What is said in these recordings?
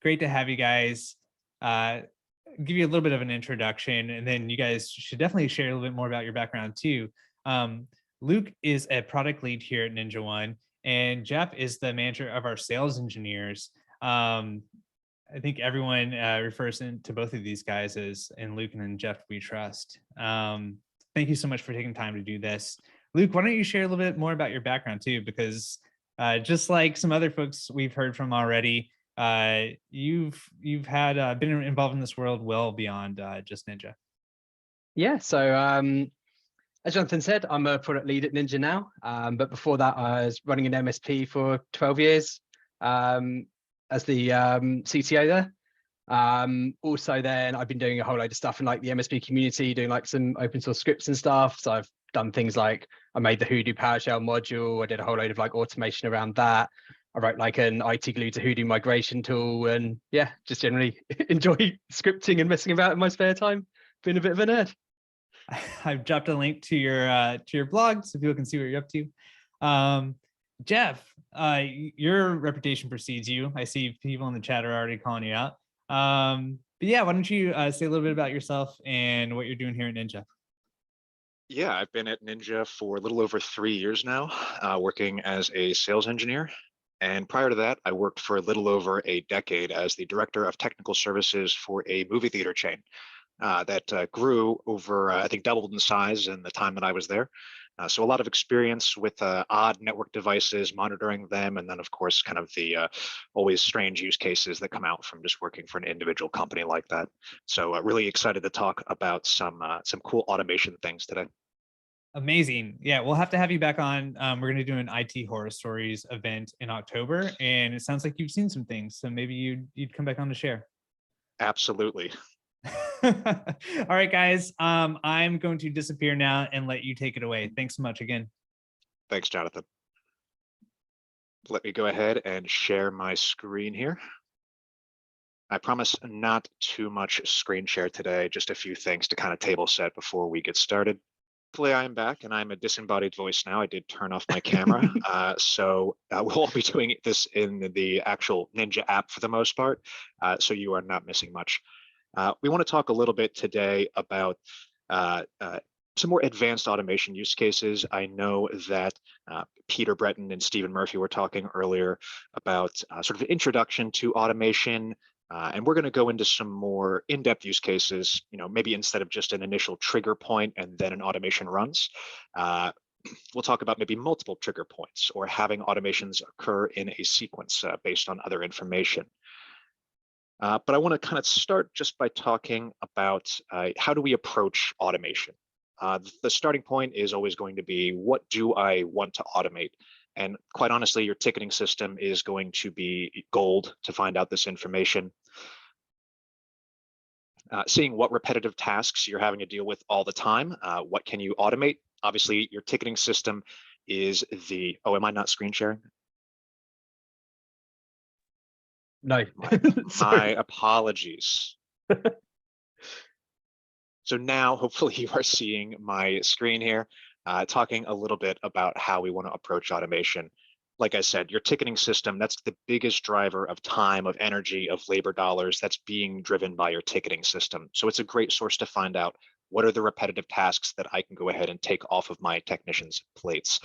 great to have you guys. Uh, give you a little bit of an introduction, and then you guys should definitely share a little bit more about your background too. Um, Luke is a product lead here at NinjaOne, and Jeff is the manager of our sales engineers. I think everyone refers to both of these guys as and Luke and then Jeff we trust. Thank you so much for taking time to do this. Luke, why don't you share a little bit more about your background too? Because just like some other folks we've heard from already, you've had been involved in this world well beyond just Ninja. Yeah, so as Jonathan said, I'm a product lead at Ninja now. But before that, I was running an MSP for 12 years as the CTO there. Also then I've been doing a whole load of stuff in like the MSP community, doing like some open source scripts and stuff. So I've done things like I made the Hoodoo PowerShell module. I did a whole load of like automation around that. I wrote like an IT glue to Hoodoo migration tool, and yeah, just generally enjoy scripting and messing about in my spare time. Been a bit of a nerd. I've dropped a link to your blog so people can see what you're up to. Jeff, your reputation precedes you. I see people in the chat are already calling you out. But yeah, why don't you say a little bit about yourself and what you're doing here at Ninja? Yeah, I've been at Ninja for a little over 3 years now, working as a sales engineer. And prior to that, I worked for a little over a decade as the director of technical services for a movie theater chain that grew over, I think, doubled in size in the time that I was there. So a lot of experience with odd network devices, monitoring them, and then, of course, kind of the always strange use cases that come out from just working for an individual company like that. So really excited to talk about some cool automation things today. Amazing. Yeah, we'll have to have you back on. We're going to do an IT horror stories event in October, and it sounds like you've seen some things. So maybe you'd come back on to share. Absolutely. All right, guys. I'm going to disappear now and let you take it away. Thanks so much again. Thanks, Jonathan. Let me go ahead and share my screen here. I promise not too much screen share today, just a few things to kind of table set before we get started. Hopefully I'm back and I'm a disembodied voice now. I did turn off my camera. So we'll all be doing this in the actual Ninja app for the most part. So you are not missing much. We want to talk a little bit today about some more advanced automation use cases. I know that Peter Breton and Stephen Murphy were talking earlier about sort of an introduction to automation. And we're going to go into some more in-depth use cases, maybe instead of just an initial trigger point and then an automation runs. We'll talk about maybe multiple trigger points or having automations occur in a sequence based on other information. But I want to kind of start just by talking about how do we approach automation? The starting point is always going to be, what do I want to automate? And quite honestly, your ticketing system is going to be gold to find out this information. Seeing what repetitive tasks you're having to deal with all the time, what can you automate? Obviously, your ticketing system is the, oh, am I not screen sharing? No. My apologies. So now, hopefully you are seeing my screen here, talking a little bit about how we want to approach automation. Like I said, your ticketing system, that's the biggest driver of time, of energy, of labor dollars that's being driven by your ticketing system. So it's a great source to find out what are the repetitive tasks that I can go ahead and take off of my technicians' plates.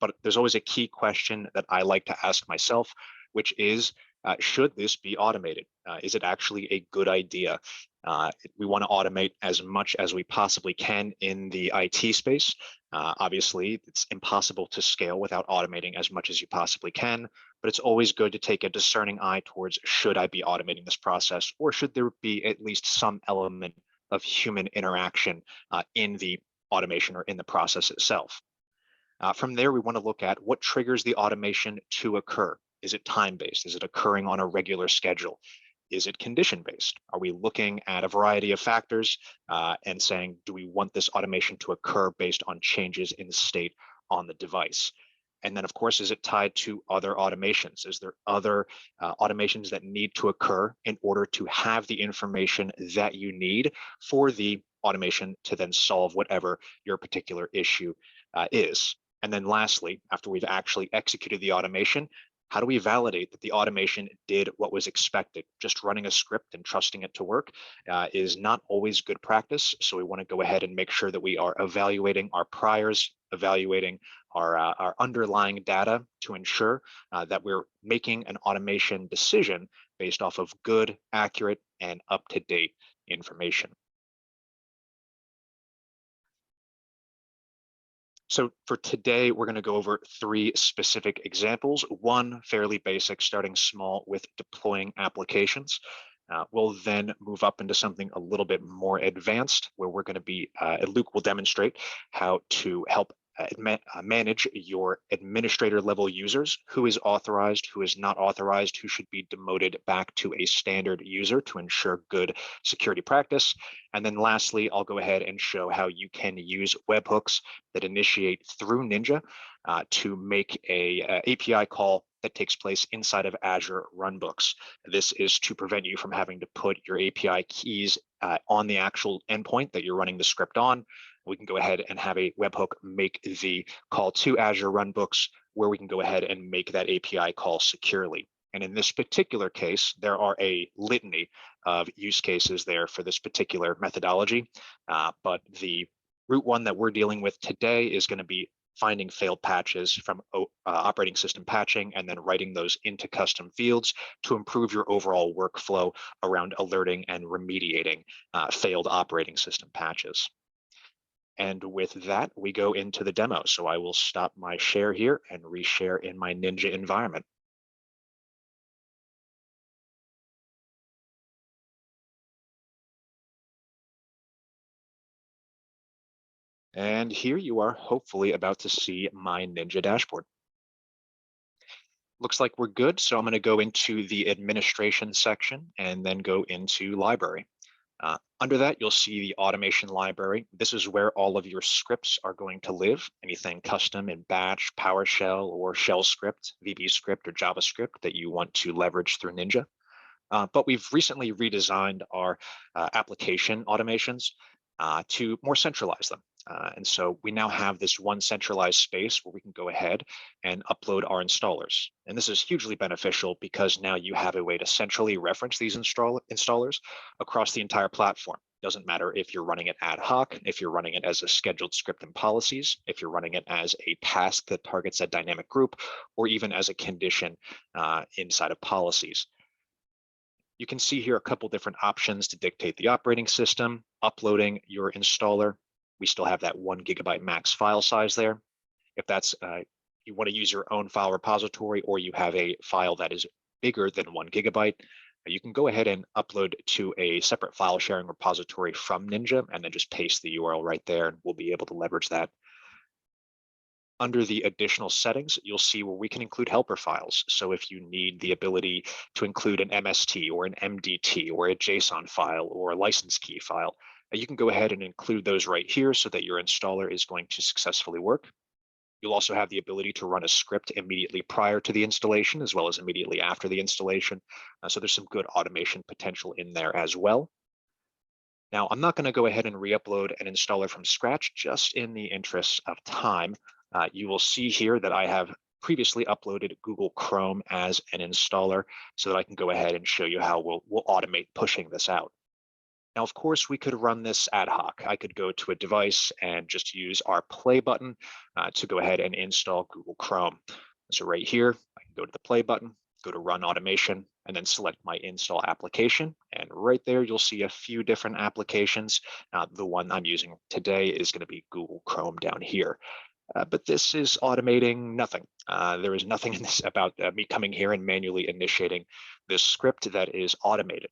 But there's always a key question that I like to ask myself, which is, should this be automated? Is it actually a good idea? We want to automate as much as we possibly can in the IT space. Obviously, it's impossible to scale without automating as much as you possibly can, but it's always good to take a discerning eye towards, should I be automating this process, or should there be at least some element of human interaction in the automation or in the process itself? From there, we want to look at what triggers the automation to occur. Is it time-based? Is it occurring on a regular schedule? Is it condition-based? Are we looking at a variety of factors and saying, do we want this automation to occur based on changes in state on the device? And then, of course, is it tied to other automations? Is there other automations that need to occur in order to have the information that you need for the automation to then solve whatever your particular issue is? And then lastly, after we've actually executed the automation, How do we validate that the automation did what was expected? Just running a script and trusting it to work is not always good practice. So we want to go ahead and make sure that we are evaluating our priors, evaluating our underlying data to ensure that we're making an automation decision based off of good, accurate, and up-to-date information. So for today, we're going to go over 3 specific examples. One fairly basic, starting small with deploying applications. We'll then move up into something a little bit more advanced, where we're going to be, Luke will demonstrate how to help manage your administrator level users, who is authorized, who is not authorized, who should be demoted back to a standard user to ensure good security practice. And then lastly, I'll go ahead and show how you can use webhooks that initiate through Ninja to make a API call that takes place inside of Azure runbooks. This is to prevent you from having to put your API keys on the actual endpoint that you're running the script on. We can go ahead and have a webhook make the call to Azure runbooks, where we can go ahead and make that API call securely. And in this particular case, there are a litany of use cases there for this particular methodology. But the root one that we're dealing with today is going to be finding failed patches from operating system patching and then writing those into custom fields to improve your overall workflow around alerting and remediating failed operating system patches. And with that, we go into the demo. So I will stop my share here and reshare in my Ninja environment. And here you are hopefully about to see my Ninja dashboard. Looks like we're good. So I'm going to go into the administration section and then go into library. Under that, you'll see the automation library. This is where all of your scripts are going to live. Anything custom in Batch, PowerShell, or Shell script, VB script, or JavaScript that you want to leverage through Ninja. But we've recently redesigned our application automations to more centralize them. And so we now have this one centralized space where we can go ahead and upload our installers. And this is hugely beneficial because now you have a way to centrally reference these installers across the entire platform. Doesn't matter if you're running it ad hoc, if you're running it as a scheduled script and policies, if you're running it as a task that targets a dynamic group, or even as a condition inside of policies. You can see here a couple different options to dictate the operating system, uploading your installer. We still have that 1 GB max file size there. If that's you want to use your own file repository, or you have a file that is bigger than 1 GB, you can go ahead and upload to a separate file sharing repository from Ninja and then just paste the URL right there, and we'll be able to leverage that. Under the additional settings, you'll see where we can include helper files. So if you need the ability to include an MST or an MDT or a JSON file or a license key file, you can go ahead and include those right here so that your installer is going to successfully work. You'll also have the ability to run a script immediately prior to the installation, as well as immediately after the installation. So there's some good automation potential in there as well. Now, I'm not going to go ahead and re-upload an installer from scratch, just in the interest of time. You will see here that I have previously uploaded Google Chrome as an installer so that I can go ahead and show you how we'll automate pushing this out. Now, of course, we could run this ad hoc. I could go to a device and just use our play button to go ahead and install Google Chrome. So right here, I can go to the play button, go to run automation, and then select my install application. And right there, you'll see a few different applications. The one I'm using today is going to be Google Chrome down here. But this is automating nothing. There is nothing in this about me coming here and manually initiating this script that is automated.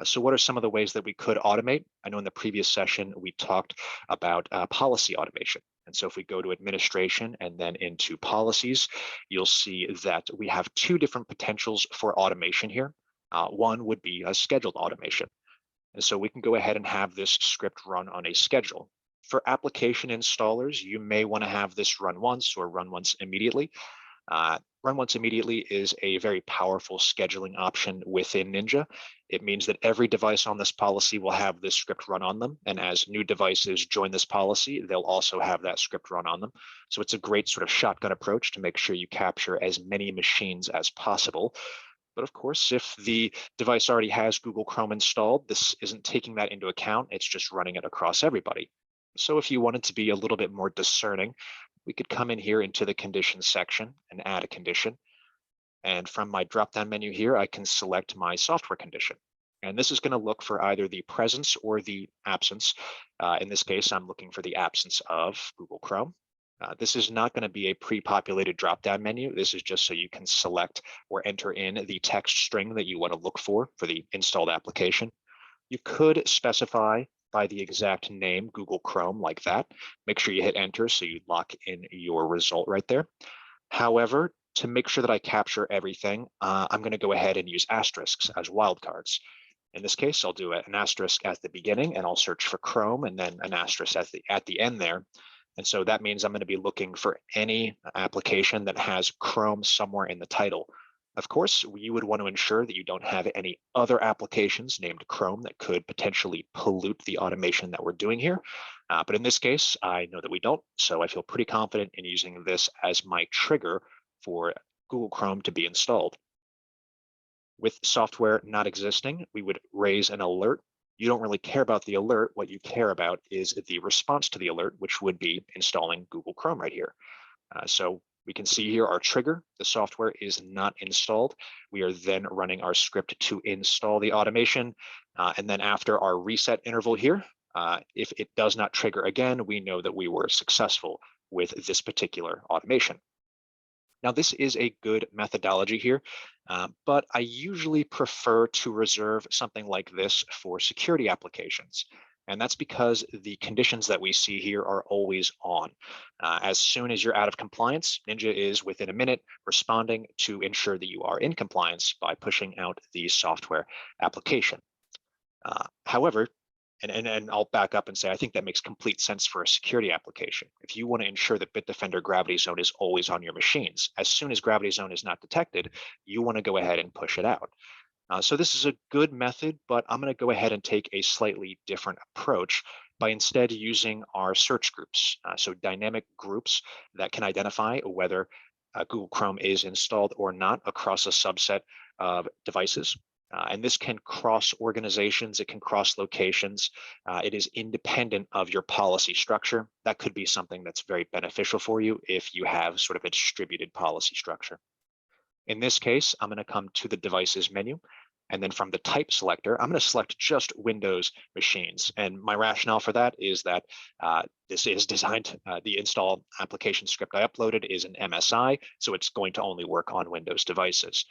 So what are some of the ways that we could automate? I know in the previous session, we talked about policy automation. And so if we go to administration and then into policies, you'll see that we have 2 different potentials for automation here. One would be a scheduled automation. And so we can go ahead and have this script run on a schedule. For application installers, you may want to have this run once or run once immediately. Run once immediately is a very powerful scheduling option within Ninja. It means that every device on this policy will have this script run on them. And as new devices join this policy, they'll also have that script run on them. So it's a great sort of shotgun approach to make sure you capture as many machines as possible. But of course, if the device already has Google Chrome installed, this isn't taking that into account. It's just running it across everybody. So if you wanted to be a little bit more discerning, we could come in here into the conditions section and add a condition. And from my drop-down menu here, I can select my software condition. And this is going to look for either the presence or the absence. In this case, I'm looking for the absence of Google Chrome. This is not going to be a pre-populated drop-down menu. This is just so you can select or enter in the text string that you want to look for the installed application. You could specify by the exact name Google Chrome like that. Make sure you hit enter so you lock in your result right there. However, to make sure that I capture everything, I'm going to go ahead and use asterisks as wildcards. In this case, I'll do an asterisk at the beginning and I'll search for Chrome and then an asterisk at the end there. And so that means I'm going to be looking for any application that has Chrome somewhere in the title. Of course, you would want to ensure that you don't have any other applications named Chrome that could potentially pollute the automation that we're doing here. But in this case, I know that we don't, so I feel pretty confident in using this as my trigger for Google Chrome to be installed. With software not existing, we would raise an alert. You don't really care about the alert. What you care about is the response to the alert, which would be installing Google Chrome right here. So we can see here our trigger, the software is not installed. We are then running our script to install the automation. And then after our reset interval here, if it does not trigger again, we know that we were successful with this particular automation. Now, this is a good methodology here, but I usually prefer to reserve something like this for security applications. And that's because the conditions that we see here are always on. As soon as you're out of compliance, Ninja is within a minute responding to ensure that you are in compliance by pushing out the software application. However, and I'll back up and say, I think that makes complete sense for a security application. If you want to ensure that Bitdefender Gravity Zone is always on your machines, as soon as Gravity Zone is not detected, you want to go ahead and push it out. So this is a good method, but I'm going to go ahead and take a slightly different approach by instead using our search groups. So dynamic groups that can identify whether Google Chrome is installed or not across a subset of devices. And this can cross organizations, it can cross locations. It is independent of your policy structure. That could be something that's very beneficial for you if you have sort of a distributed policy structure. In this case, I'm going to come to the devices menu. And then from the type selector, I'm going to select just Windows machines. And my rationale for that is that this is designed, the install application script I uploaded is an MSI, so it's going to only work on Windows devices.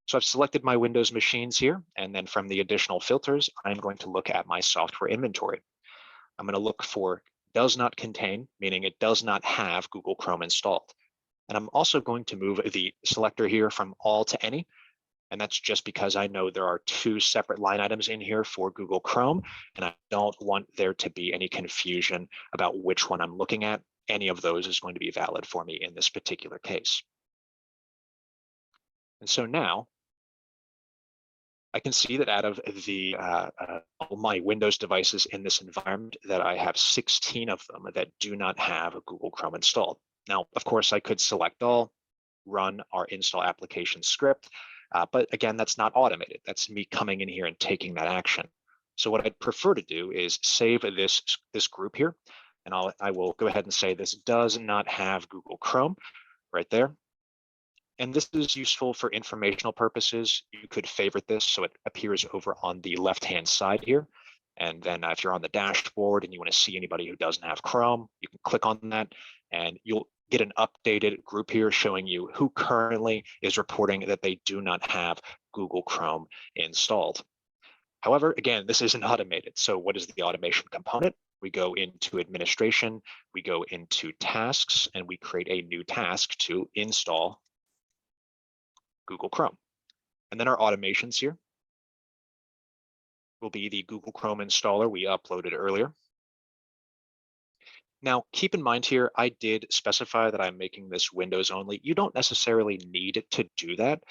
So I've selected my Windows machines here, and then from the additional filters, I'm going to look at my software inventory. I'm going to look for does not contain, meaning it does not have Google Chrome installed. And I'm also going to move the selector here from all to any, and that's just because I know there are two separate line items in here for Google Chrome, and I don't want there to be any confusion about which one I'm looking at. Any of those is going to be valid for me in this particular case. And so now, I can see that out of the all my Windows devices in this environment that I have 16 of them that do not have a Google Chrome installed. Now, of course, I could select all, run our install application script, but again, that's not automated. That's me coming in here and taking that action. So what I'd prefer to do is save this group here, and I will go ahead and say this does not have Google Chrome right there. And this is useful for informational purposes. You could favorite this so it appears over on the left-hand side here. And then if you're on the dashboard and you want to see anybody who doesn't have Chrome, you can click on that and you'll get an updated group here showing you who currently is reporting that they do not have Google Chrome installed. However, again, this isn't automated. So what is the automation component? We go into administration, we go into tasks, and we create a new task to install Google Chrome. And then our automations here will be the Google Chrome installer we uploaded earlier. Now, keep in mind here, I did specify that I'm making this Windows only. You don't necessarily need to do that.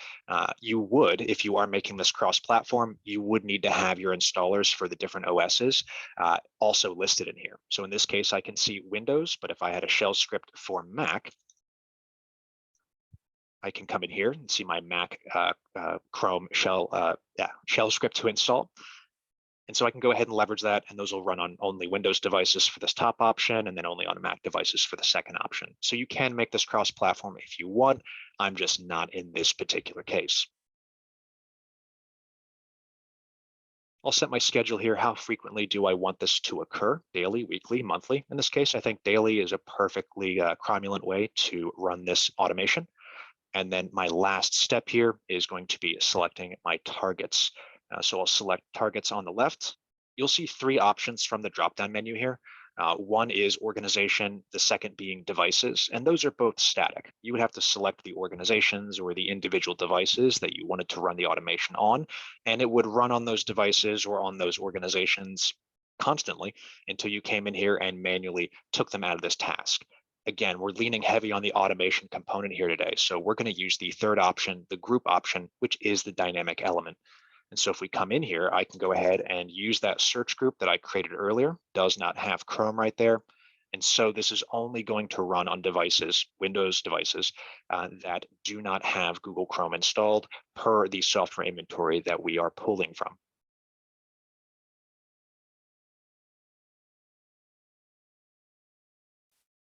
You would, if you are making this cross-platform, you would need to have your installers for the different OSs also listed in here. So in this case, I can see Windows, but if I had a shell script for Mac, I can come in here and see my Mac Chrome shell script to install. And so I can go ahead and leverage that, and those will run on only Windows devices for this top option, and then only on Mac devices for the second option. So you can make this cross-platform if you want. I'm just not in this particular case. I'll set my schedule here. How frequently do I want this to occur? Daily, weekly, monthly? In this case, I think daily is a perfectly cromulent way to run this automation. And then my last step here is going to be selecting my targets. So I'll select targets on the left. You'll see three options from the drop-down menu here. One is organization, the second being devices, and those are both static. You would have to select the organizations or the individual devices that you wanted to run the automation on, and it would run on those devices or on those organizations constantly until you came in here and manually took them out of this task. Again, we're leaning heavy on the automation component here today. So we're going to use the third option, the group option, which is the dynamic element. And so if we come in here, I can go ahead and use that search group that I created earlier. Does not have Chrome right there. And so this is only going to run on devices, Windows devices, that do not have Google Chrome installed per the software inventory that we are pulling from.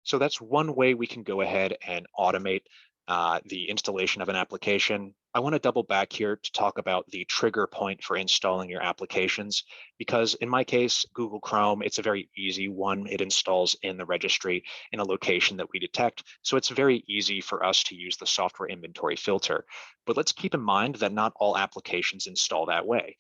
So that's one way we can go ahead and automate the installation of an application. I want to double back here to talk about the trigger point for installing your applications, because in my case, Google Chrome, it's a very easy one. It installs in the registry in a location that we detect. So it's very easy for us to use the software inventory filter. But let's keep in mind that not all applications install that way.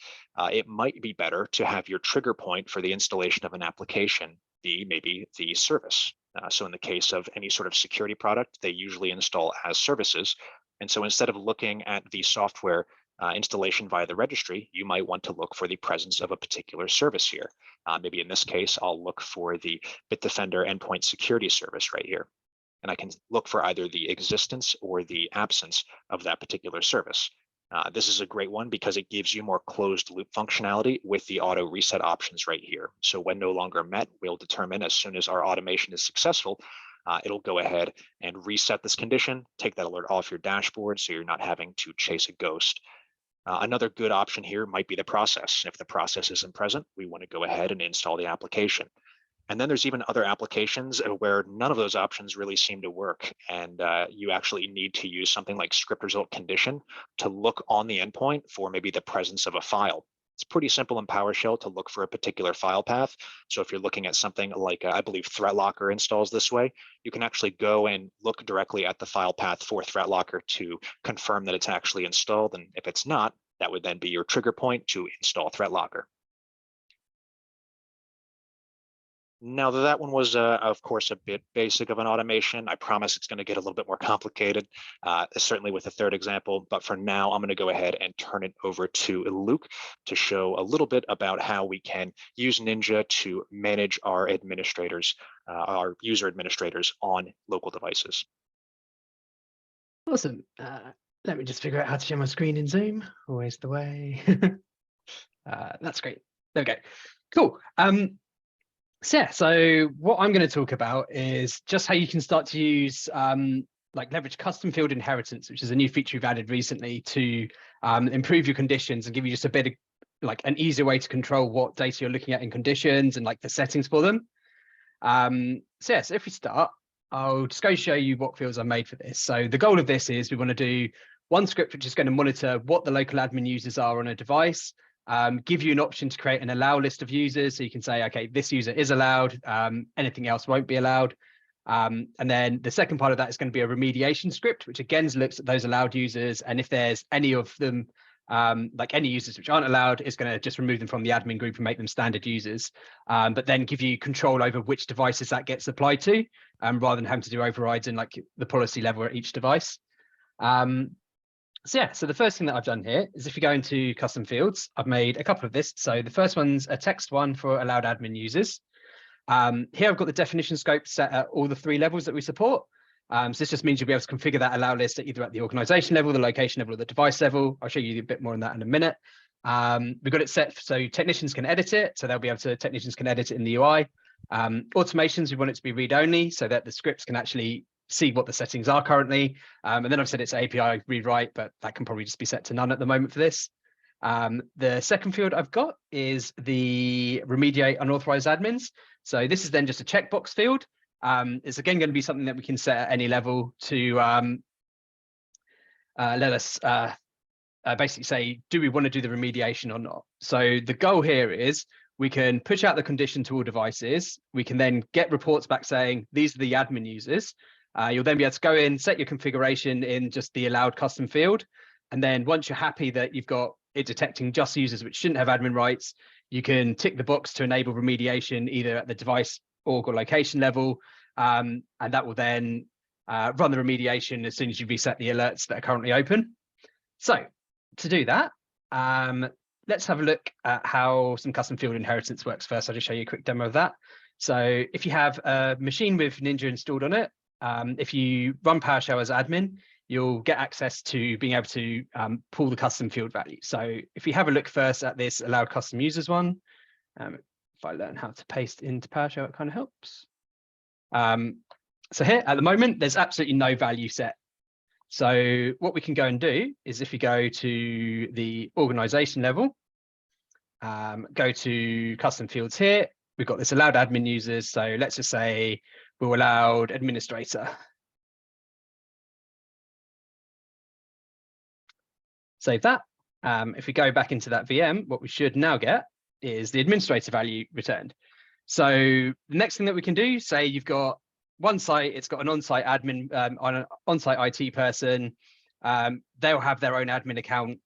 It might be better to have your trigger point for the installation of an application be maybe the service. So in the case of any sort of security product, they usually install as services. And so instead of looking at the software installation via the registry, you might want to look for the presence of a particular service here. Maybe in this case, I'll look for the Bitdefender endpoint security service right here. And I can look for either the existence or the absence of that particular service. This is a great one because it gives you more closed loop functionality with the auto reset options right here. So when no longer met, we'll determine as soon as our automation is successful, it'll go ahead and reset this condition, take that alert off your dashboard so you're not having to chase a ghost. Another good option here might be the process. If the process isn't present, we want to go ahead and install the application. And then there's even other applications where none of those options really seem to work. And you actually need to use something like script result condition to look on the endpoint for maybe the presence of a file. It's pretty simple in PowerShell to look for a particular file path. So if you're looking at something like, I believe ThreatLocker installs this way, you can actually go and look directly at the file path for ThreatLocker to confirm that it's actually installed. And if it's not, that would then be your trigger point to install ThreatLocker. Now that one was, of course, a bit basic of an automation. I promise it's going to get a little bit more complicated, certainly with the third example. But for now, I'm going to go ahead and turn it over to Luke to show a little bit about how we can use Ninja to manage our administrators, our user administrators on local devices. Awesome. Let me just figure out how to share my screen in Zoom. Always the way. That's great. There we go. Cool. So what I'm going to talk about is just how you can start to use like leverage custom field inheritance, which is a new feature we've added recently to improve your conditions and give you just a bit of like an easier way to control what data you're looking at in conditions and like the settings for them. So if we start, I'll just go show you what fields I made for this. So the goal of this is we want to do one script which is going to monitor what the local admin users are on a device. Give you an option to create an allow list of users. So you can say, okay, this user is allowed, anything else won't be allowed. And then the second part of that is going to be a remediation script, which again looks at those allowed users. And if there's any of them, like any users which aren't allowed, it's going to just remove them from the admin group and make them standard users. But then give you control over which devices that gets applied to, rather than having to do overrides in like the policy level at each device. So the first thing that I've done here is if you go into custom fields, I've made a couple of this. So the first one's a text one for allowed admin users. Here I've got the definition scope set at all the 3 levels that we support. So this just means you'll be able to configure that allow list either at the organization level, the location level, or the device level. I'll show you a bit more on that in a minute. We've got it set so technicians can edit it. So technicians can edit it in the UI. Automations, we want it to be read-only so that the scripts can actually see what the settings are currently. And then I've said it's API rewrite, but that can probably just be set to none at the moment for this. The second field I've got is the remediate unauthorized admins. So this is then just a checkbox field. It's again going to be something that we can set at any level to let us basically say, do we want to do the remediation or not? So the goal here is we can push out the condition to all devices. We can then get reports back saying, these are the admin users. You'll then be able to go in, set your configuration in just the allowed custom field. And then once you're happy that you've got it detecting just users which shouldn't have admin rights, you can tick the box to enable remediation either at the device org or location level. And that will then run the remediation as soon as you reset the alerts that are currently open. So to do that, let's have a look at how some custom field inheritance works first. I'll just show you a quick demo of that. So if you have a machine with Ninja installed on it, if you run PowerShell as admin, you'll get access to being able to pull the custom field value. So if you have a look first at this allowed custom users one, if I learn how to paste into PowerShell, it kind of helps. So here at the moment, there's absolutely no value set. So what we can go and do is if you go to the organization level, go to custom fields here, we've got this allowed admin users. So let's just say we're allowed administrator. Save that. If we go back into that VM, what we should now get is the administrator value returned. So the next thing that we can do, say you've got one site, it's got an on-site admin, on an on-site IT person. They'll have their own admin account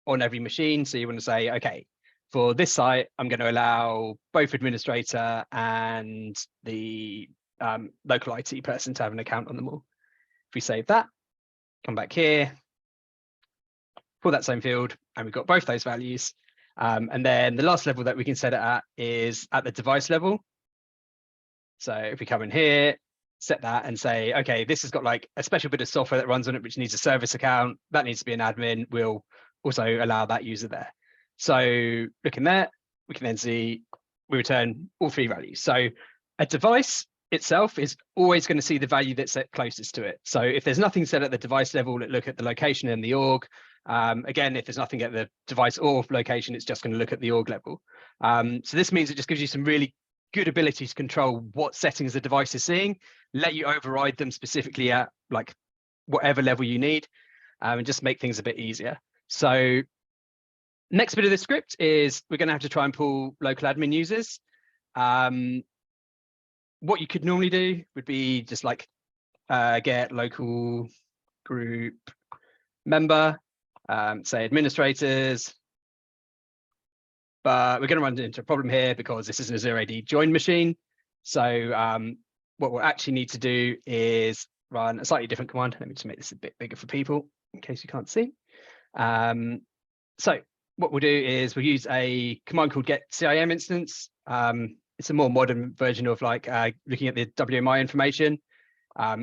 on every machine. So you want to say, okay, for this site, I'm going to allow both administrator and the local IT person to have an account on them all. If we save that, come back here, pull that same field, and we've got both those values. And then the last level that we can set it at is at the device level. So if we come in here, set that and say, okay, this has got like a special bit of software that runs on it, which needs a service account. That needs to be an admin. We'll also allow that user there. So looking there, we can then see we return all 3 values. So a device itself is always going to see the value that's set closest to it. So if there's nothing set at the device level, it look at the location and the org. Again, if there's nothing at the device or location, it's just going to look at the org level. So this means it just gives you some really good ability to control what settings the device is seeing, let you override them specifically at like whatever level you need, and just make things a bit easier. So next bit of the script is we're going to have to try and pull local admin users. What you could normally do would be just like get local group member, say administrators, but we're going to run into a problem here because this is an Azure AD join machine. So what we'll actually need to do is run a slightly different command. Let me just make this a bit bigger for people in case you can't see. So what we'll do is we'll use a command called get CIM instance. It's a more modern version of like looking at the WMI information.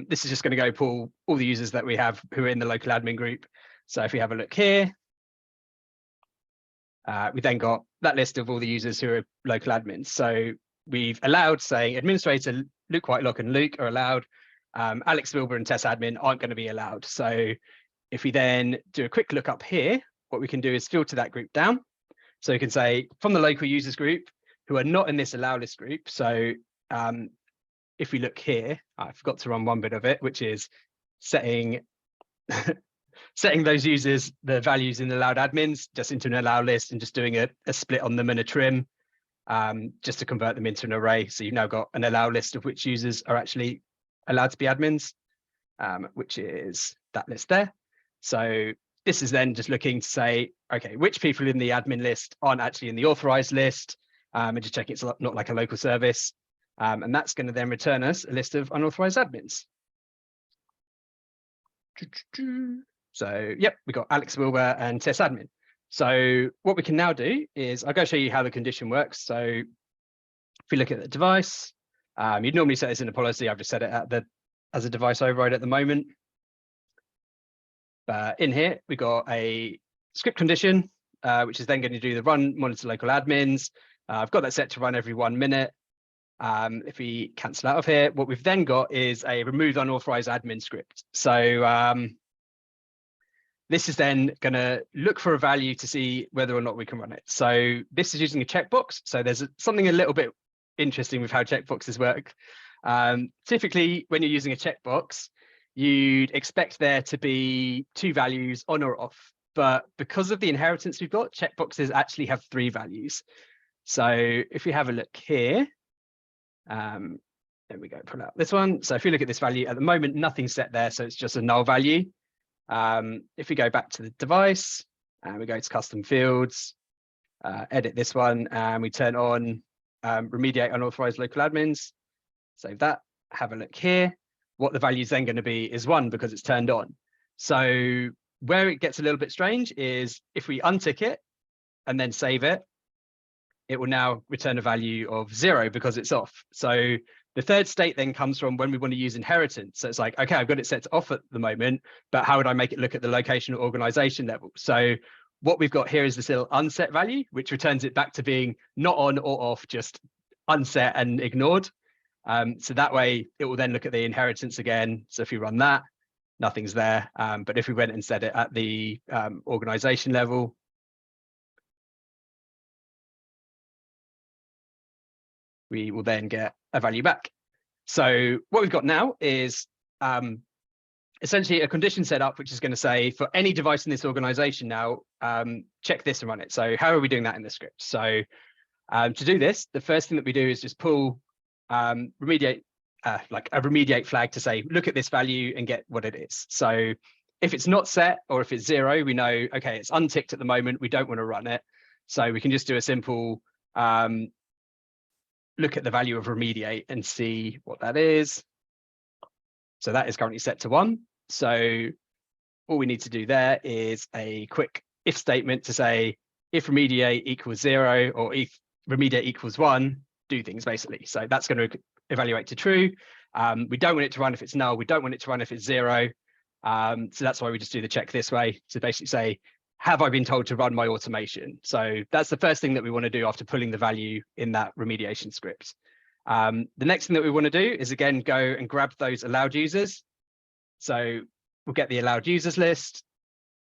This is just going to go pull all the users that we have who are in the local admin group. So if we have a look here, we then got that list of all the users who are local admins. So we've allowed, say, administrator Luke Whitelock and Luke are allowed. Alex Wilbur and Tess admin aren't going to be allowed. So if we then do a quick look up here, what we can do is filter that group down. So you can say from the local users group who are not in this allow list group. So if we look here, I forgot to run one bit of it, which is setting setting those users, the values in the allowed admins, just into an allow list and just doing a split on them and a trim, just to convert them into an array. So you've now got an allow list of which users are actually allowed to be admins, which is that list there. So this is then just looking to say, okay, which people in the admin list aren't actually in the authorized list, and just checking it's not like a local service. And that's going to then return us a list of unauthorized admins. So, yep, we got Alex Wilbur and Tess admin. So what we can now do is I'll go show you how the condition works. So if we look at the device, You'd normally set this in a policy. I've just set it as a device override at the moment. But in here, we've got a script condition, which is then going to do the run monitor local admins. I've got that set to run every 1 minute. If we cancel out of here, what we've then got is a remove unauthorized admin script. So this is then going to look for a value to see whether or not we can run it. So this is using a checkbox. So there's something a little bit interesting with how checkboxes work. Typically, when you're using a checkbox, you'd expect there to be 2 values on or off. But because of the inheritance we've got, checkboxes actually have 3 values. So if we have a look here, there we go, pull out this one. So if you look at this value, at the moment, nothing's set there. So it's just a null value. If we go back to the device and we go to custom fields, edit this one, and we turn on remediate unauthorized local admins, save that, have a look here. What the value is then going to be is 1 because it's turned on. So where it gets a little bit strange is if we untick it and then save it, it will now return a value of 0 because it's off. So the third state then comes from when we want to use inheritance. So it's like, okay, I've got it set to off at the moment, but how would I make it look at the location or organization level? So what we've got here is this little unset value, which returns it back to being not on or off, just unset and ignored. So that way it will then look at the inheritance again. So if you run that, nothing's there. But if we went and set it at the organization level, we will then get a value back. So what we've got now is essentially a condition set up, which is going to say for any device in this organization now, check this and run it. So how are we doing that in the script? So to do this, the first thing that we do is just pull remediate, like a remediate flag to say, look at this value and get what it is. So if it's not set or if it's 0, we know, okay, it's unticked at the moment. We don't want to run it. So we can just do a simple look at the value of remediate and see what that is. So that is currently set to 1. So all we need to do there is a quick if statement to say if remediate equals 0 or if remediate equals 1, do things basically. So that's going to evaluate to true. We don't want it to run if it's null. We don't want it to run if it's 0. So that's why we just do the check this way to basically say, have I been told to run my automation? So that's the first thing that we want to do after pulling the value in that remediation script. The next thing that we want to do is again, go and grab those allowed users. So we'll get the allowed users list,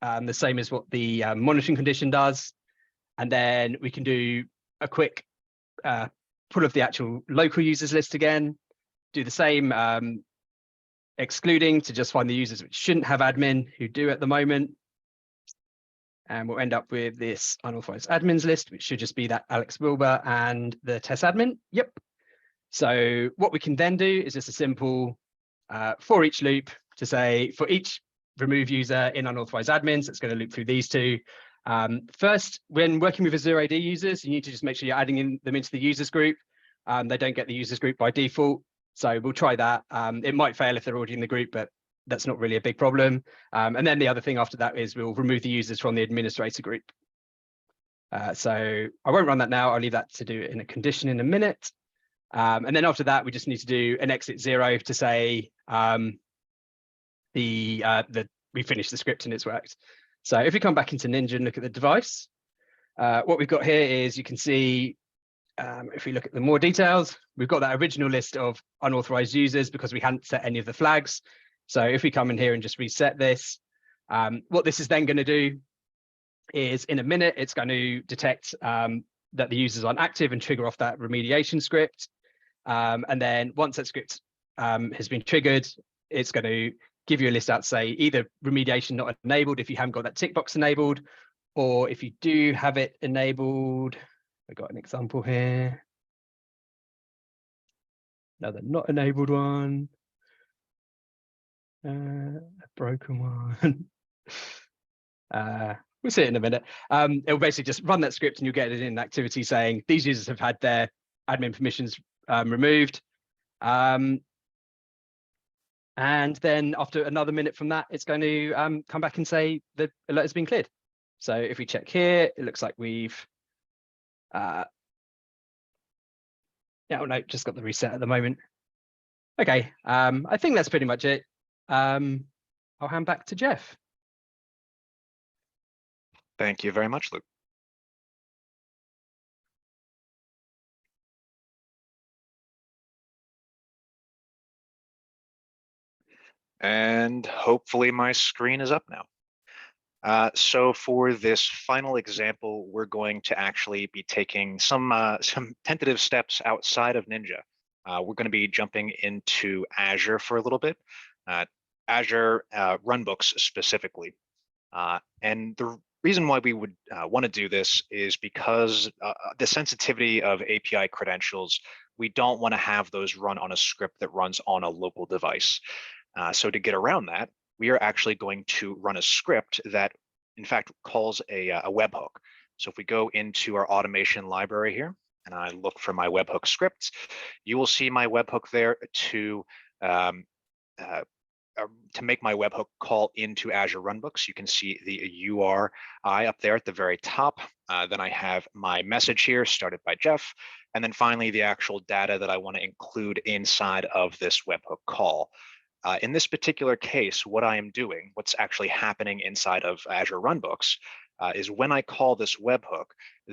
the same as what the monitoring condition does. And then we can do a quick pull of the actual local users list again, do the same, excluding to just find the users which shouldn't have admin who do at the moment. And we'll end up with this unauthorized admins list, which should just be that Alex Wilbur and the test admin. Yep. So what we can then do is just a simple for each loop to say for each remove user in unauthorized admins, it's going to loop through these 2. First, when working with Azure AD users, you need to just make sure you're adding them into the users group. They don't get the users group by default. So we'll try that. It might fail if they're already in the group, but that's not really a big problem. And then the other thing after that is we'll remove the users from the administrator group. So I won't run that now. I'll leave that to do it in a condition in a minute. And then after that, we just need to do an exit 0 to say we finished the script and it's worked. So if we come back into Ninja and look at the device, what we've got here is you can see, if we look at the more details, we've got that original list of unauthorized users because we hadn't set any of the flags. So if we come in here and just reset this, what this is then going to do is in a minute, it's going to detect that the users aren't active and trigger off that remediation script. And then once that script has been triggered, it's going to give you a list out to say either remediation not enabled if you haven't got that tick box enabled, or if you do have it enabled. I got an example here. Another not enabled one. A broken one. We'll see it in a minute. It will basically just run that script and you'll get it in activity saying these users have had their admin permissions removed. And then after another minute from that, it's going to come back and say the alert has been cleared. So if we check here, it looks like we've Yeah, oh no, just got the reset at the moment. Okay, I think that's pretty much it. I'll hand back to Jeff. Thank you very much, Luke. And hopefully my screen is up now. So for this final example, we're going to actually be taking some tentative steps outside of Ninja. We're going to be jumping into Azure for a little bit, Azure runbooks specifically. And the reason why we would want to do this is because the sensitivity of API credentials, we don't want to have those run on a script that runs on a local device. So to get around that, we are actually going to run a script that, in fact, calls a webhook. So if we go into our automation library here, and I look for my webhook scripts, you will see my webhook there to make my webhook call into Azure Runbooks. You can see the URI up there at the very top. Then I have my message here started by Jeff. And then finally, the actual data that I want to include inside of this webhook call. In this particular case, what I am doing, what's actually happening inside of Azure Runbooks, is when I call this webhook,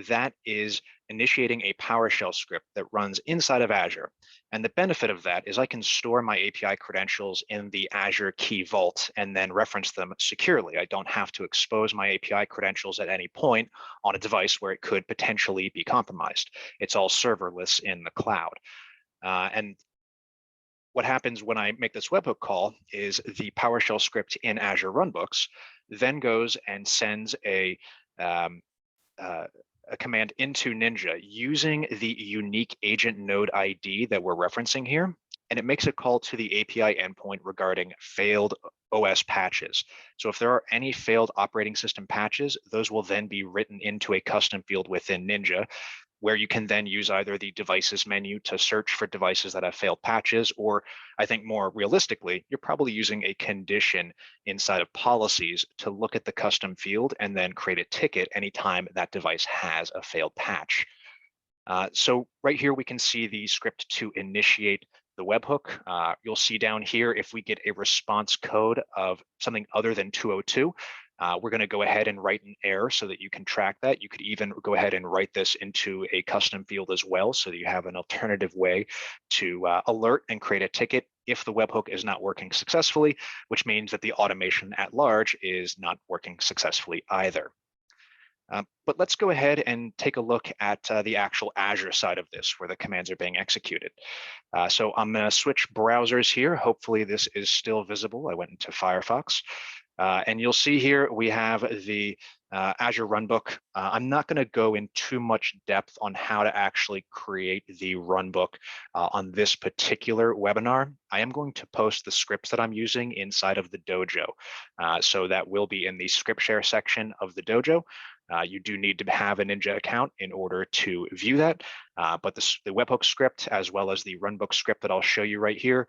that is initiating a PowerShell script that runs inside of Azure. And the benefit of that is I can store my API credentials in the Azure Key Vault and then reference them securely. I don't have to expose my API credentials at any point on a device where it could potentially be compromised. It's all serverless in the cloud. And what happens when I make this webhook call is the PowerShell script in Azure Runbooks then goes and sends a command into Ninja using the unique agent node ID that we're referencing here. And it makes a call to the API endpoint regarding failed OS patches. So if there are any failed operating system patches, those will then be written into a custom field within Ninja, where you can then use either the devices menu to search for devices that have failed patches, or I think more realistically, you're probably using a condition inside of policies to look at the custom field and then create a ticket anytime that device has a failed patch. So right here, we can see the script to initiate the webhook. You'll see down here, if we get a response code of something other than 202, we're going to go ahead and write an error so that you can track that. You could even go ahead and write this into a custom field as well, so that you have an alternative way to alert and create a ticket if the webhook is not working successfully, which means that the automation at large is not working successfully either. But let's go ahead and take a look at the actual Azure side of this, where the commands are being executed. So I'm going to switch browsers here. Hopefully this is still visible. I went into Firefox. And you'll see here we have the Azure Runbook. I'm not going to go in too much depth on how to actually create the runbook on this particular webinar. I am going to post the scripts that I'm using inside of the dojo. So that will be in the script share section of the dojo. You do need to have a Ninja account in order to view that, but the webhook script as well as the runbook script that I'll show you right here,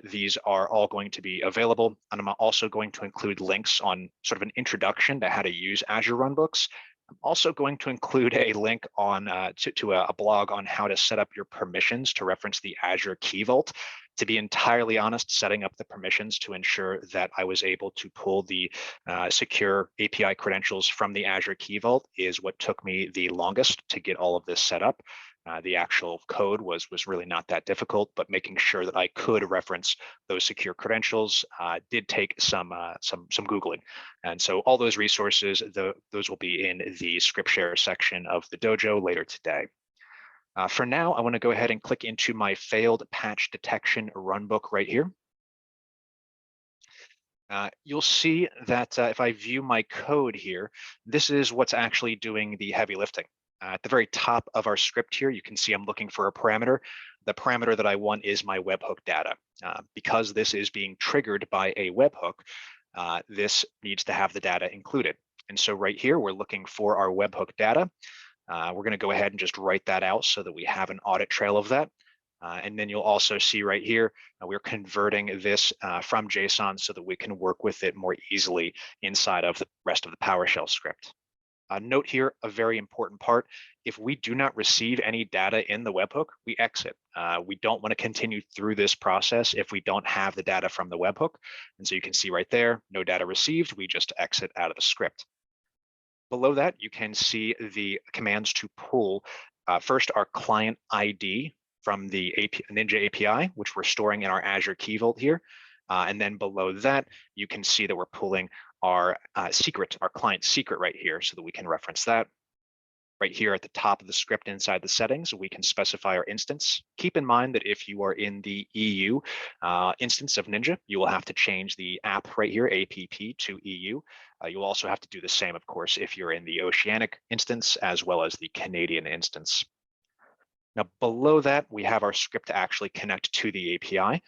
these are all going to be available. And I'm also going to include links on sort of an introduction to how to use Azure Runbooks. I'm also going to include a link on to a blog on how to set up your permissions to reference the Azure Key Vault. To be entirely honest, setting up the permissions to ensure that I was able to pull the secure API credentials from the Azure Key Vault is what took me the longest to get all of this set up. The actual code was really not that difficult, but making sure that I could reference those secure credentials did take some Googling. And so all those resources, those will be in the script share section of the dojo later today. For now, I want to go ahead and click into my failed patch detection runbook right here. You'll see that if I view my code here, this is what's actually doing the heavy lifting. At the very top of our script here, you can see I'm looking for a parameter. The parameter that I want is my webhook data. Because this is being triggered by a webhook, this needs to have the data included. And so right here, we're looking for our webhook data. We're going to go ahead and just write that out so that we have an audit trail of that. And then you'll also see right here, we're converting this from JSON so that we can work with it more easily inside of the rest of the PowerShell script. Note here a very important part. If we do not receive any data in the webhook, we exit. We don't want to continue through this process if we don't have the data from the webhook. And so you can see right there, no data received, we just exit out of the script. Below that, you can see the commands to pull first our client ID from the Ninja API, which we're storing in our Azure Key Vault here. And then below that, you can see that we're pulling our secret, our client secret right here so that we can reference that. Right here at the top of the script inside the settings, we can specify our instance. Keep in mind that if you are in the EU instance of Ninja, you will have to change the app right here, APP to EU. You'll also have to do the same, of course, if you're in the Oceanic instance as well as the Canadian instance. Now, below that, we have our script to actually connect to the API.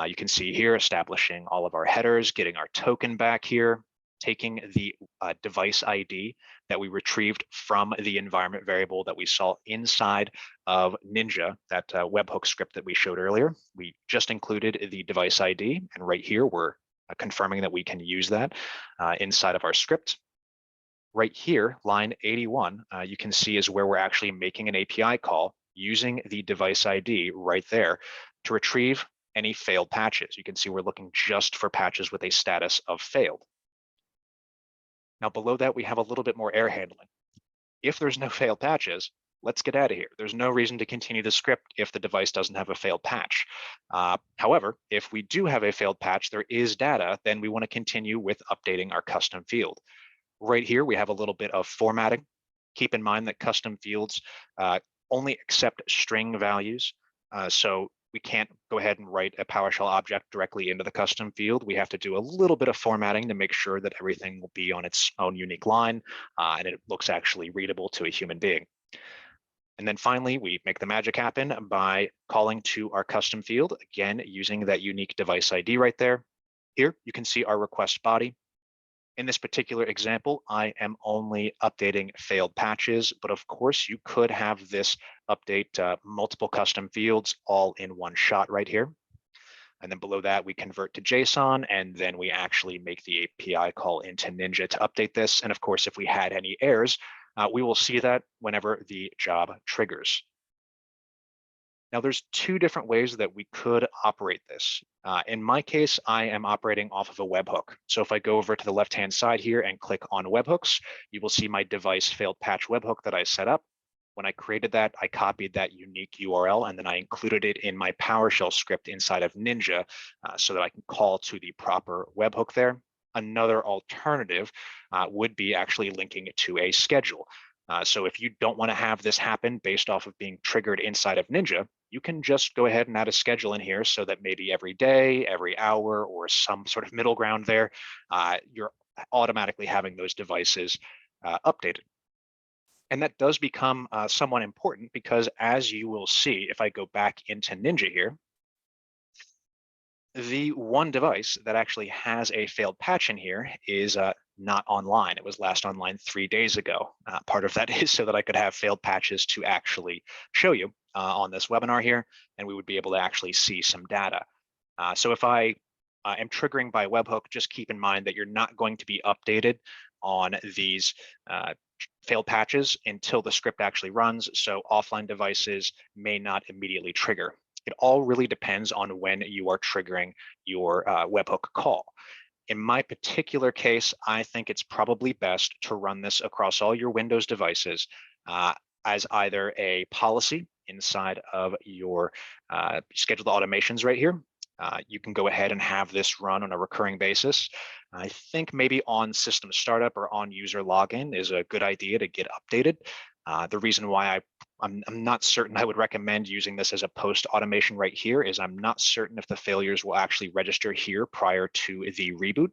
You can see here establishing all of our headers, getting our token back here, taking the device ID that we retrieved from the environment variable that we saw inside of Ninja, that webhook script that we showed earlier. We just included the device ID, and right here we're confirming that we can use that inside of our script. Right here, line 81, you can see is where we're actually making an API call using the device ID right there to retrieve any failed patches. You can see we're looking just for patches with a status of failed. Now below that, we have a little bit more error handling. If there's no failed patches, let's get out of here. There's no reason to continue the script if the device doesn't have a failed patch. However, if we do have a failed patch, there is data, then we want to continue with updating our custom field. Right here, we have a little bit of formatting. Keep in mind that custom fields only accept string values. So we can't go ahead and write a PowerShell object directly into the custom field. We have to do a little bit of formatting to make sure that everything will be on its own unique line and it looks actually readable to a human being. And then finally, we make the magic happen by calling to our custom field, again, using that unique device ID right there. Here, you can see our request body. In this particular example, I am only updating failed patches, but of course you could have this update multiple custom fields all in one shot right here. And then below that, we convert to JSON, and then we actually make the API call into Ninja to update this. And of course, if we had any errors, we will see that whenever the job triggers. Now, there's two different ways that we could operate this. In my case, I am operating off of a webhook. So if I go over to the left-hand side here and click on webhooks, you will see my device failed patch webhook that I set up. When I created that, I copied that unique URL and then I included it in my PowerShell script inside of Ninja so that I can call to the proper webhook there. Another alternative would be actually linking it to a schedule. So if you don't want to have this happen based off of being triggered inside of Ninja, you can just go ahead and add a schedule in here so that maybe every day, every hour, or some sort of middle ground there, you're automatically having those devices updated. And that does become somewhat important because as you will see, if I go back into Ninja here, the one device that actually has a failed patch in here is not online. It was last online 3 days ago. Part of that is so that I could have failed patches to actually show you on this webinar here, and we would be able to actually see some data. So if I am triggering by webhook, just keep in mind that you're not going to be updated on these failed patches until the script actually runs. So offline devices may not immediately trigger. It all really depends on when you are triggering your webhook call. In my particular case, I think it's probably best to run this across all your Windows devices as either a policy inside of your scheduled automations right here. You can go ahead and have this run on a recurring basis. I think maybe on system startup or on user login is a good idea to get updated. The reason why I'm not certain I would recommend using this as a post automation right here is I'm not certain if the failures will actually register here prior to the reboot.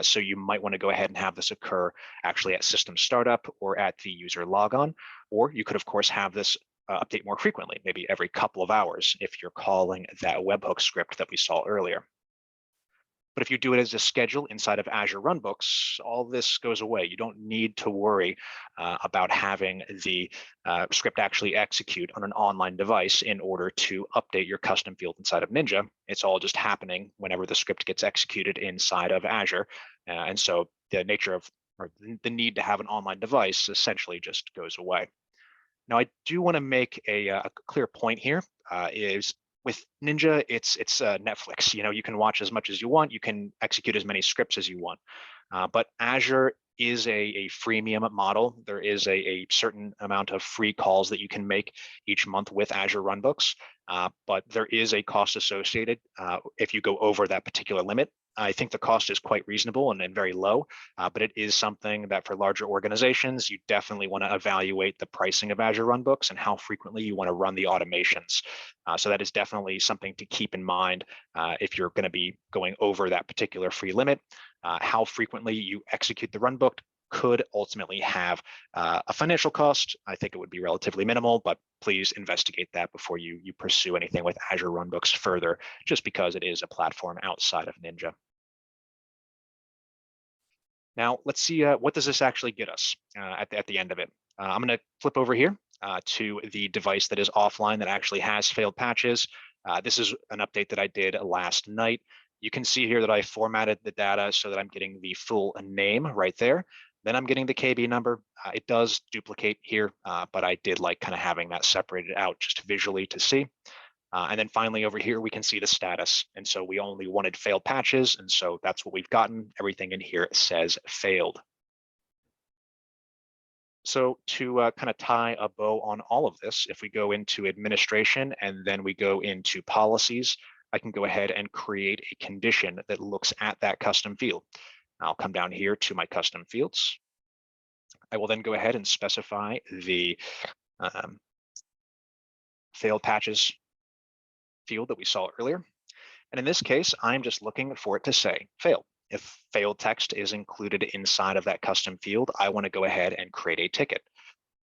So you might want to go ahead and have this occur actually at system startup or at the user logon, or you could of course have this update more frequently, maybe every couple of hours if you're calling that webhook script that we saw earlier. But if you do it as a schedule inside of Azure Runbooks, all this goes away. You don't need to worry about having the script actually execute on an online device in order to update your custom field inside of Ninja. It's all just happening whenever the script gets executed inside of Azure. And so the nature of or the need to have an online device essentially just goes away. Now, I do want to make a clear point here. Is with Ninja, it's Netflix. You know, you can watch as much as you want. You can execute as many scripts as you want. But Azure is a freemium model. There is a certain amount of free calls that you can make each month with Azure Runbooks, but there is a cost associated if you go over that particular limit. I think the cost is quite reasonable and very low, but it is something that for larger organizations, you definitely want to evaluate the pricing of Azure Runbooks and how frequently you want to run the automations. So that is definitely something to keep in mind if you're going to be going over that particular free limit. How frequently you execute the runbook could ultimately have a financial cost. I think it would be relatively minimal, but please investigate that before you pursue anything with Azure Runbooks further, just because it is a platform outside of Ninja. Now, let's see what does this actually get us at the end of it. I'm going to flip over here to the device that is offline that actually has failed patches. This is an update that I did last night. You can see here that I formatted the data so that I'm getting the full name right there. Then I'm getting the KB number. It does duplicate here, but I did like kind of having that separated out just visually to see. And then finally over here, we can see the status. And so we only wanted failed patches. And so that's what we've gotten. Everything in here says failed. So to kind of tie a bow on all of this, if we go into administration and then we go into policies, I can go ahead and create a condition that looks at that custom field. I'll come down here to my custom fields. I will then go ahead and specify the failed patches field that we saw earlier. And in this case, I'm just looking for it to say fail. If failed text is included inside of that custom field, I want to go ahead and create a ticket.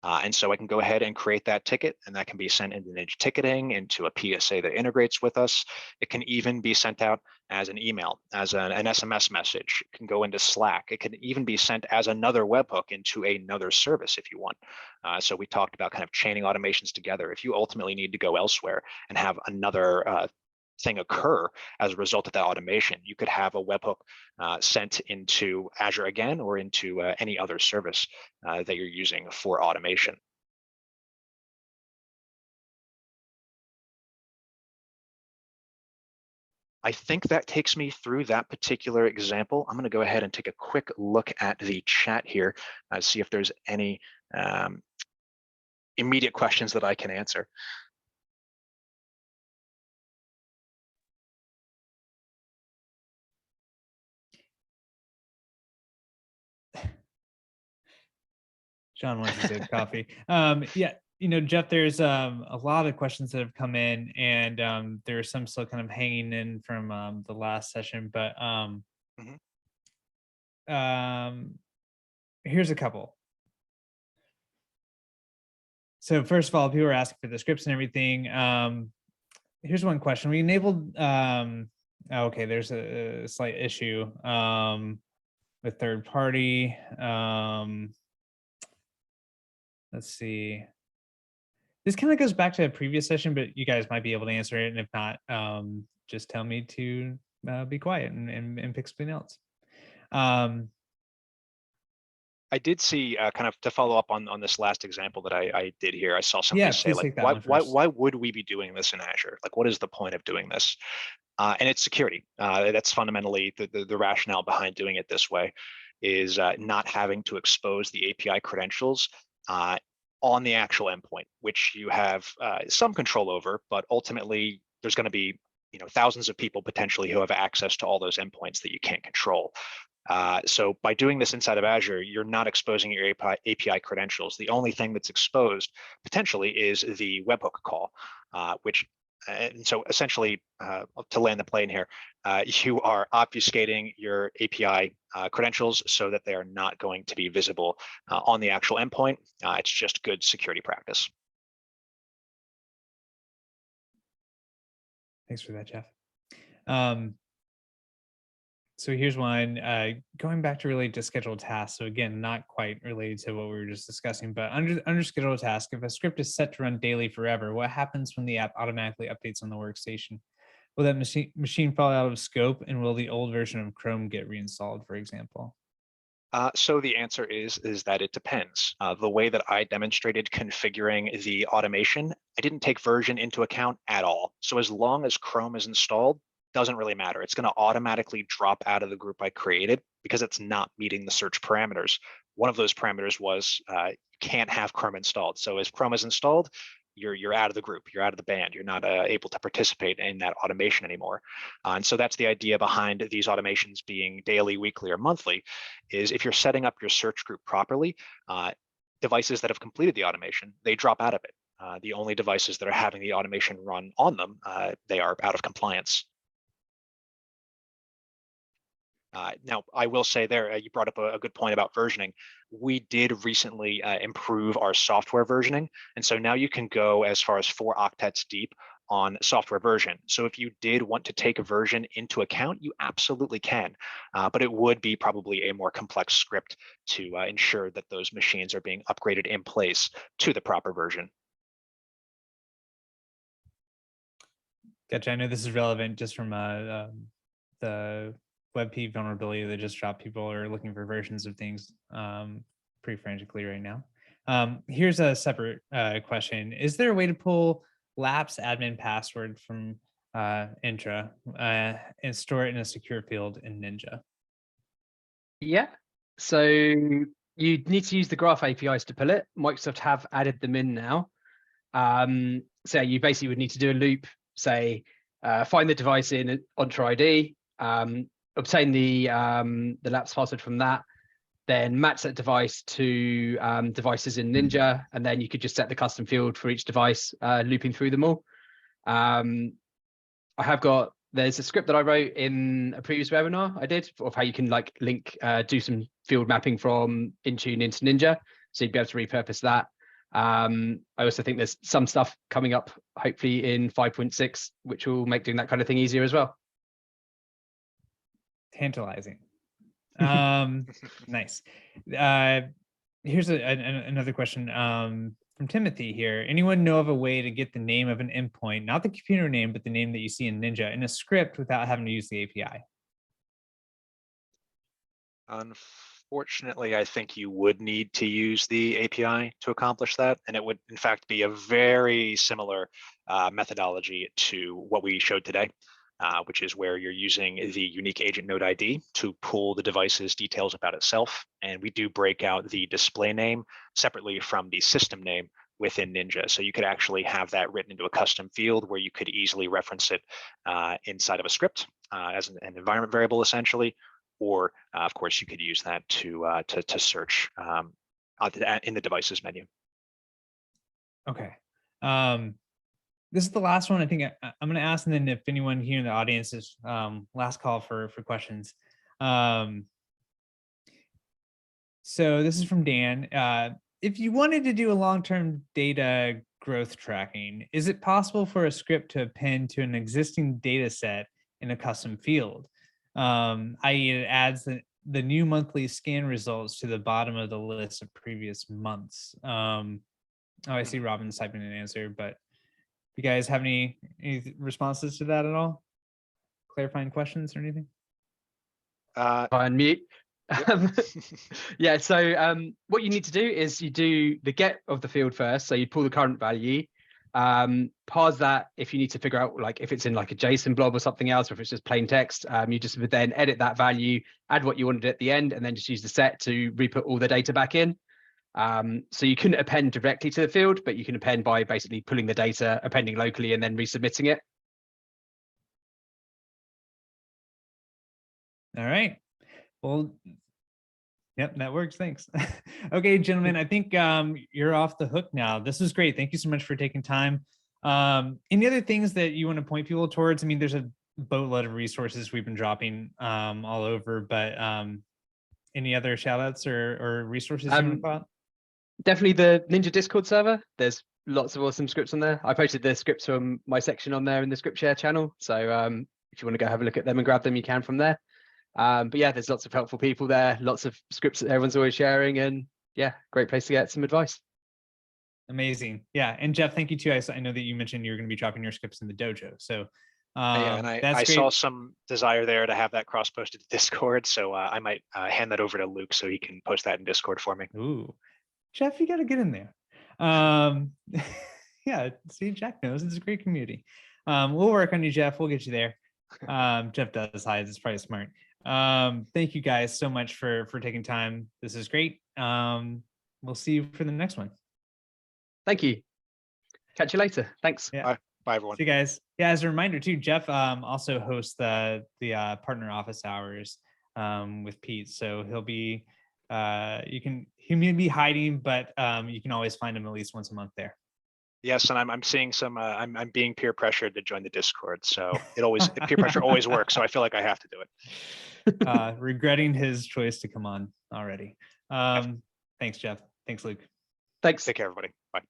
And so I can go ahead and create that ticket, and that can be sent into Ninja Ticketing, into a PSA that integrates with us. It can even be sent out as an email, as an SMS message. It can go into Slack. It can even be sent as another webhook into another service if you want. So we talked about kind of chaining automations together. If you ultimately need to go elsewhere and have another thing occur as a result of that automation, you could have a webhook sent into Azure again or into any other service that you're using for automation. I think that takes me through that particular example. I'm going to go ahead and take a quick look at the chat here, see if there's any immediate questions that I can answer. John wants a sip coffee. Yeah, you know, Jeff, there's a lot of questions that have come in, and there are some still kind of hanging in from the last session, but here's a couple. So first of all, people are asking for the scripts and everything. Here's one question. We enabled, okay, there's a slight issue with third party. Let's see. This kind of goes back to a previous session, but you guys might be able to answer it. And if not, just tell me to be quiet and pick something else. I did see kind of to follow up on this last example that I did here. I saw somebody say like, why would we be doing this in Azure? Like, what is the point of doing this? And it's security. That's fundamentally the rationale behind doing it this way, is not having to expose the API credentials on the actual endpoint, which you have some control over, but ultimately there's going to be thousands of people potentially who have access to all those endpoints that you can't control. So by doing this inside of Azure, you're not exposing your API credentials. The only thing that's exposed potentially is the webhook call, which, and so essentially, to land the plane here, you are obfuscating your API credentials so that they are not going to be visible on the actual endpoint. It's just good security practice. Thanks for that, Jeff. So here's one, going back to relate to scheduled tasks. So again, not quite related to what we were just discussing, but under scheduled task, if a script is set to run daily forever, what happens when the app automatically updates on the workstation? Will that machine fall out of scope, and will the old version of Chrome get reinstalled, for example? So the answer is that it depends. The way that I demonstrated configuring the automation, I didn't take version into account at all. So as long as Chrome is installed, doesn't really matter. It's going to automatically drop out of the group I created because it's not meeting the search parameters. One of those parameters was you can't have Chrome installed. So as Chrome is installed, you're out of the group, you're out of the band, you're not able to participate in that automation anymore. And so that's the idea behind these automations being daily, weekly, or monthly, is if you're setting up your search group properly, devices that have completed the automation, they drop out of it. The only devices that are having the automation run on them, they are out of compliance. Now, I will say there, you brought up a good point about versioning. We did recently improve our software versioning. And so now you can go as far as 4 octets deep on software version. So if you did want to take a version into account, you absolutely can. But it would be probably a more complex script to ensure that those machines are being upgraded in place to the proper version. Gotcha. I know this is relevant just from the WebP vulnerability that just dropped. People are looking for versions of things pretty frantically right now. Here's a separate question. Is there a way to pull lapse admin password from Intra and store it in a secure field in Ninja? Yeah. So you need to use the Graph APIs to pull it. Microsoft have added them in now. So you basically would need to do a loop, say, find the device in Entra ID, obtain the lapse password from that, then match that device to devices in Ninja, and then you could just set the custom field for each device, looping through them all. There's a script that I wrote in a previous webinar I did of how you can like link, do some field mapping from Intune into Ninja. So you'd be able to repurpose that. I also think there's some stuff coming up, hopefully in 5.6, which will make doing that kind of thing easier as well. Tantalizing. Nice. Here's another question from Timothy here. Anyone know of a way to get the name of an endpoint, not the computer name, but the name that you see in Ninja in a script without having to use the API? Unfortunately, I think you would need to use the API to accomplish that. And it would, in fact, be a very similar methodology to what we showed today, which is where you're using the unique agent node ID to pull the device's details about itself. And we do break out the display name separately from the system name within Ninja. So you could actually have that written into a custom field where you could easily reference it inside of a script as an environment variable, essentially. Or, of course, you could use that to search in the devices menu. Okay. This is the last one I think I'm going to ask, and then if anyone here in the audience is last call for questions. So this is from Dan. If you wanted to do a long-term data growth tracking, is it possible for a script to append to an existing data set in a custom field? I.e. it adds the new monthly scan results to the bottom of the list of previous months. I see Robin's typing an answer, but you guys have any responses to that at all? Clarifying questions or anything? Unmute. Yeah, so what you need to do is you do the get of the field first. So you pull the current value, parse that if you need to figure out like if it's in like a JSON blob or something else, or if it's just plain text. You just would then edit that value, add what you wanted at the end, and then just use the set to re-put all the data back in. So you couldn't append directly to the field, but you can append by basically pulling the data, appending locally, and then resubmitting it. All right. Well, yep, that works. Thanks. Okay, gentlemen, I think you're off the hook now. This was great. Thank you so much for taking time. Any other things that you want to point people towards? I mean, there's a boatload of resources we've been dropping all over, but any other shout outs or resources you want to call out? Definitely the Ninja Discord server. There's lots of awesome scripts on there. I posted the scripts from my section on there in the script share channel. So if you want to go have a look at them and grab them, you can from there. But yeah, there's lots of helpful people there, lots of scripts that everyone's always sharing, and yeah, great place to get some advice. Amazing. Yeah. And Jeff, thank you too. I know that you mentioned you're going to be dropping your scripts in the dojo. So Yeah, and That's I great. saw some desire there to have that cross posted to Discord, so I might hand that over to Luke so he can post that in Discord for me. Ooh, Jeff, you got to get in there. Yeah, see, Jack knows it's a great community. We'll work on you, Jeff. We'll get you there. Jeff does hide. It's probably smart. Thank you guys so much for taking time. This is great. We'll see you for the next one. Thank you. Catch you later. Thanks. Yeah. Bye, everyone. See you guys. Yeah, as a reminder too, Jeff also hosts the partner office hours with Pete. So he'll be he may be hiding, but you can always find him at least once a month there. Yes, and I'm seeing some. I'm being peer pressured to join the Discord, so peer pressure always works. So I feel like I have to do it. Regretting his choice to come on already. Thanks, Jeff. Thanks, Luke. Thanks. Take care, everybody. Bye.